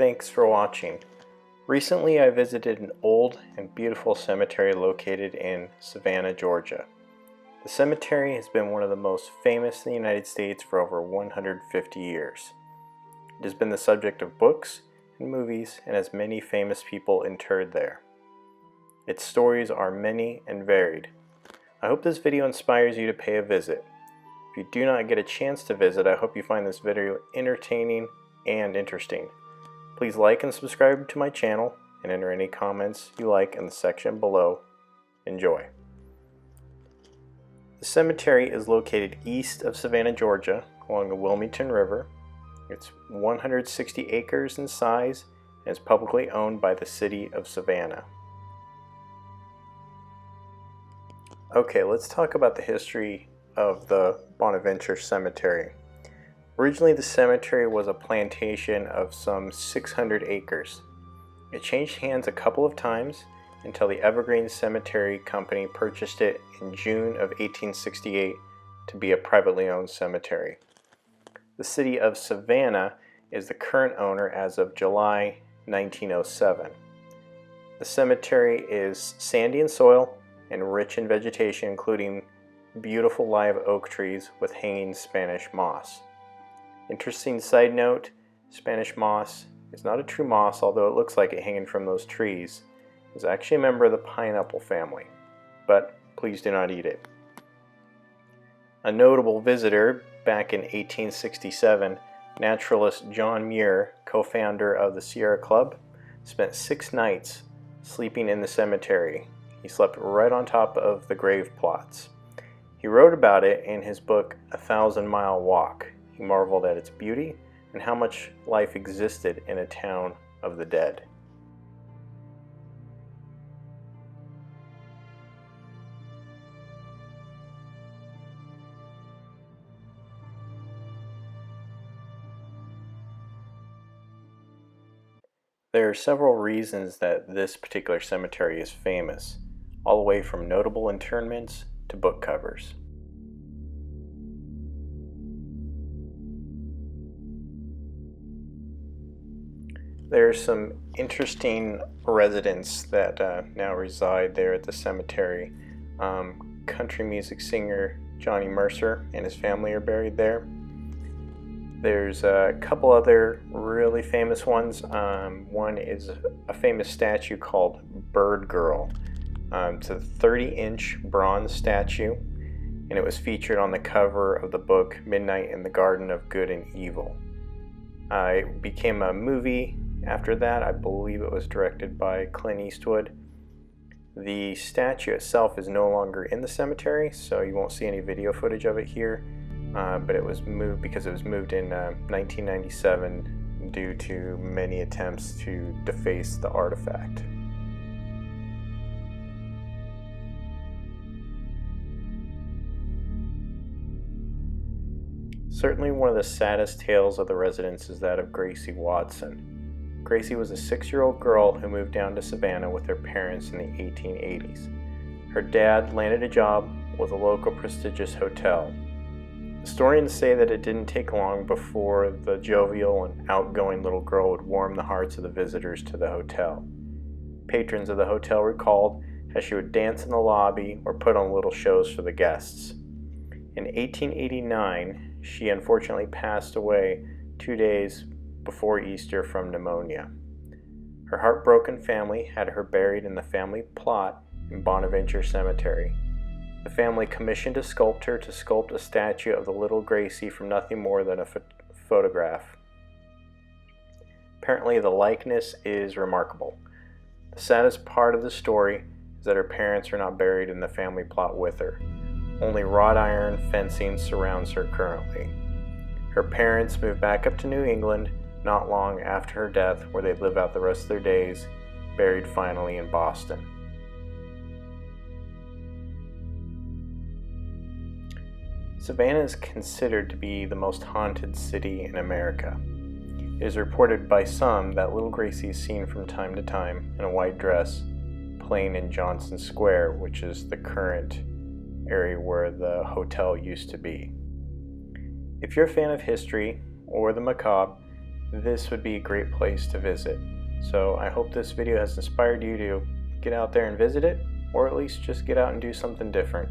thanks for watching. Recently I visited an old and beautiful cemetery located in Savannah, Georgia. The cemetery has been one of the most famous in the United States for over 150 years. It has been the subject of books and movies and has many famous people interred there. Its stories are many and varied. I hope this video inspires you to pay a visit. If you do not get a chance to visit, I hope you find this video entertaining and interesting. Please like and subscribe to my channel and enter any comments you like in the section below. Enjoy. The cemetery is located east of Savannah, Georgia, along the Wilmington River. It's 160 acres in size and is publicly owned by the city of Savannah. Okay, let's talk about the history of the Bonaventure Cemetery. Originally, the cemetery was a plantation of some 600 acres. It changed hands a couple of times until the Evergreen Cemetery Company purchased it in June of 1868 to be a privately owned cemetery. The city of Savannah is the current owner as of July 1907. The cemetery is sandy in soil and rich in vegetation, including beautiful live oak trees with hanging Spanish moss. Interesting side note, Spanish moss is not a true moss, although it looks like it hanging from those trees. It's actually a member of the pineapple family, but please do not eat it. A notable visitor back in 1867, naturalist John Muir, co-founder of the Sierra Club, spent 6 nights sleeping in the cemetery. He slept right on top of the grave plots. He wrote about it in his book, A 1,000-Mile Walk. He marveled at its beauty and how much life existed in a town of the dead. There are several reasons that this particular cemetery is famous, all the way from notable interments to book covers. There are some interesting residents that now reside there at the cemetery. Country music singer Johnny Mercer and his family are buried there. There's a couple other really famous ones. One is a famous statue called Bird Girl. It's a 30-inch bronze statue, and it was featured on the cover of the book Midnight in the Garden of Good and Evil. It became a movie after that. I believe it was directed by Clint Eastwood. The statue itself is no longer in the cemetery, so you won't see any video footage of it here, but it was moved because it was moved in 1997 due to many attempts to deface the artifact. Certainly one of the saddest tales of the residents is that of Gracie Watson. Gracie was a 6-year-old girl who moved down to Savannah with her parents in the 1880s. Her dad landed a job with a local prestigious hotel. Historians say that it didn't take long before the jovial and outgoing little girl would warm the hearts of the visitors to the hotel. Patrons of the hotel recalled how she would dance in the lobby or put on little shows for the guests. In 1889, she unfortunately passed away 2 days before Easter from pneumonia. Her heartbroken family had her buried in the family plot in Bonaventure Cemetery. The family commissioned a sculptor to sculpt a statue of the little Gracie from nothing more than a photograph. Apparently, the likeness is remarkable. The saddest part of the story is that her parents are not buried in the family plot with her. Only wrought iron fencing surrounds her currently. Her parents moved back up to New England not long after her death, where they live out the rest of their days, buried finally in Boston. Savannah is considered to be the most haunted city in America. It is reported by some that little Gracie is seen from time to time in a white dress playing in Johnson Square, which is the current area where the hotel used to be. If you're a fan of history or the macabre, this would be a great place to visit. So I hope this video has inspired you to get out there and visit it, or at least just get out and do something different.